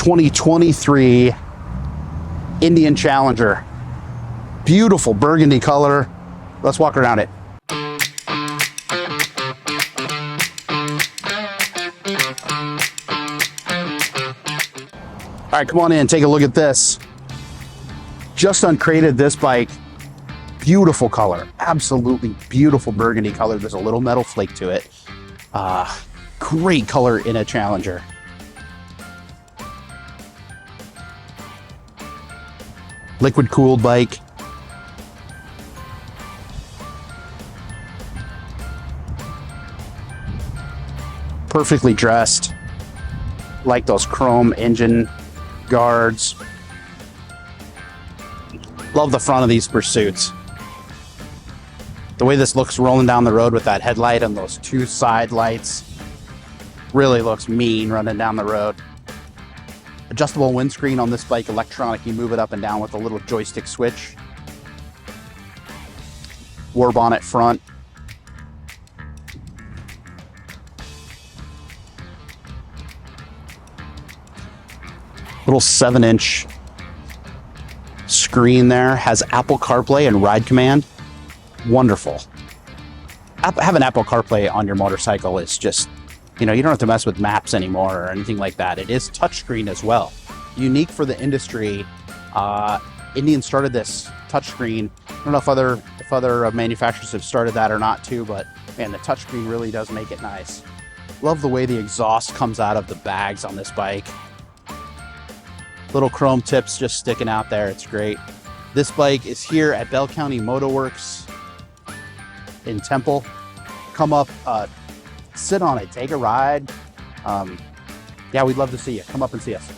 2023 Indian Challenger. Beautiful burgundy color. Let's walk around it. All right, come on in, take a look at this. Just uncrated this bike. Beautiful color, absolutely beautiful burgundy color. There's a little metal flake to it. Great color in a Challenger. Liquid cooled bike. Perfectly dressed. Like those chrome engine guards. Love the front of these Pursuits. The way this looks rolling down the road with that headlight and those two side lights really looks mean running down the road. Adjustable windscreen on this bike, electronic. You move it up and down with a little joystick switch. War bonnet front. Little 7-inch screen there. Has Apple CarPlay and ride command. Wonderful. Having Apple CarPlay on your motorcycle is just, you don't have to mess with maps anymore or anything like that. It is touchscreen as well. Unique for the industry. Indian started this touchscreen. I don't know if other manufacturers have started that or not too, but man, the touchscreen really does make it nice. Love the way the exhaust comes out of the bags on this bike. Little chrome tips just sticking out there. It's great. This bike is here at Bell County Motor Works in Temple. Come up, sit on it, take a ride. Yeah, we'd love to see you. Come up and see us.